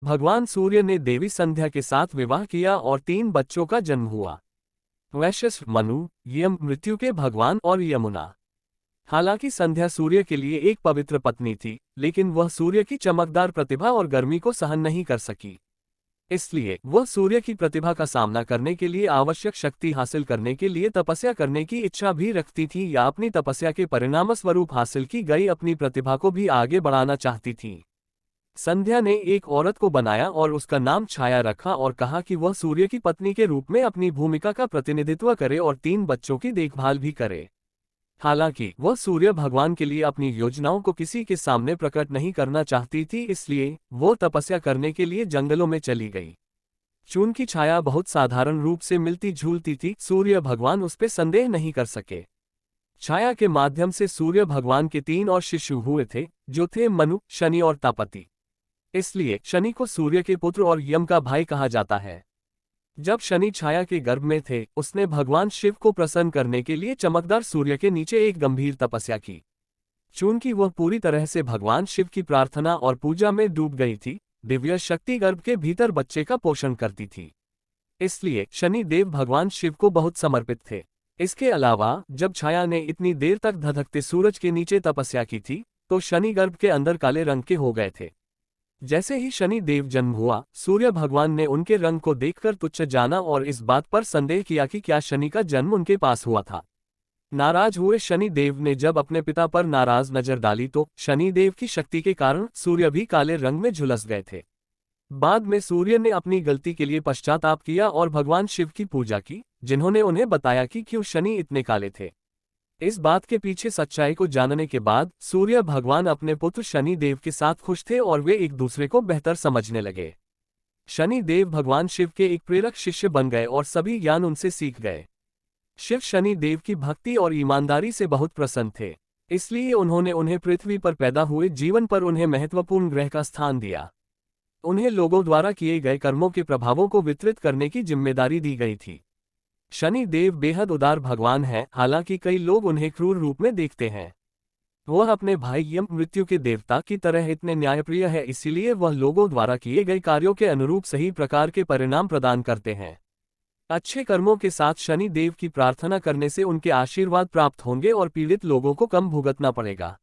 भगवान सूर्य ने देवी संध्या के साथ विवाह किया और 3 बच्चों का जन्म हुआ। वैश्यस, मनु, यम मृत्यु के भगवान और यमुना। हालांकि संध्या सूर्य के लिए एक पवित्र पत्नी थी, लेकिन वह सूर्य की चमकदार प्रतिभा और गर्मी को सहन नहीं कर सकी। इसलिए वह सूर्य की प्रतिभा का सामना करने के लिए आवश्यक शक्ति हासिल करने के लिए तपस्या करने की इच्छा भी रखती थी या अपनी तपस्या के परिणामस्वरूप हासिल की गई अपनी प्रतिभा को भी आगे बढ़ाना चाहती थी। संध्या ने एक औरत को बनाया और उसका नाम छाया रखा और कहा कि वह सूर्य की पत्नी के रूप में अपनी भूमिका का प्रतिनिधित्व करे और 3 बच्चों की देखभाल भी करे। हालांकि वह सूर्य भगवान के लिए अपनी योजनाओं को किसी के सामने प्रकट नहीं करना चाहती थी, इसलिए वो तपस्या करने के लिए जंगलों में चली गई। चून की छाया बहुत साधारण रूप से मिलती जुलती थी, सूर्य भगवान उस पर संदेह नहीं कर सके। छाया के माध्यम से सूर्य भगवान के 3 और शिशु हुए थे, जो थे मनु, शनि और तापति। इसलिए शनि को सूर्य के पुत्र और यम का भाई कहा जाता है। जब शनि छाया के गर्भ में थे, उसने भगवान शिव को प्रसन्न करने के लिए चमकदार सूर्य के नीचे एक गंभीर तपस्या की। चूंकि वह पूरी तरह से भगवान शिव की प्रार्थना और पूजा में डूब गई थी, दिव्य शक्ति गर्भ के भीतर बच्चे का पोषण करती थी। इसलिए शनि देव भगवान शिव को बहुत समर्पित थे। इसके अलावा जब छाया ने इतनी देर तक धधकते सूरज के नीचे तपस्या की थी, तो शनि गर्भ के अंदर काले रंग के हो गए थे। जैसे ही शनि देव जन्म हुआ, सूर्य भगवान ने उनके रंग को देखकर तुच्छ जाना और इस बात पर संदेह किया कि क्या शनि का जन्म उनके पास हुआ था। नाराज हुए शनि देव ने जब अपने पिता पर नाराज नजर डाली तो शनि देव की शक्ति के कारण सूर्य भी काले रंग में झुलस गए थे। बाद में सूर्य ने अपनी गलती के लिए पश्चाताप किया और भगवान शिव की पूजा की, जिन्होंने उन्हें बताया कि क्यों शनि इतने काले थे। इस बात के पीछे सच्चाई को जानने के बाद सूर्य भगवान अपने पुत्र शनि देव के साथ खुश थे और वे एक दूसरे को बेहतर समझने लगे। शनि देव भगवान शिव के एक प्रेरक शिष्य बन गए और सभी ज्ञान उनसे सीख गए। शिव शनि देव की भक्ति और ईमानदारी से बहुत प्रसन्न थे, इसलिए उन्होंने उन्हें पृथ्वी पर पैदा हुए जीवन पर उन्हें महत्वपूर्ण ग्रह का स्थान दिया। उन्हें लोगों द्वारा किए गए कर्मों के प्रभावों को वितरित करने की जिम्मेदारी दी गई थी। शनि देव बेहद उदार भगवान हैं, हालांकि कई लोग उन्हें क्रूर रूप में देखते हैं। वह अपने भाई यम मृत्यु के देवता की तरह इतने न्यायप्रिय है, इसीलिए वह लोगों द्वारा किए गए कार्यों के अनुरूप सही प्रकार के परिणाम प्रदान करते हैं। अच्छे कर्मों के साथ शनि देव की प्रार्थना करने से उनके आशीर्वाद प्राप्त होंगे और पीड़ित लोगों को कम भुगतना पड़ेगा।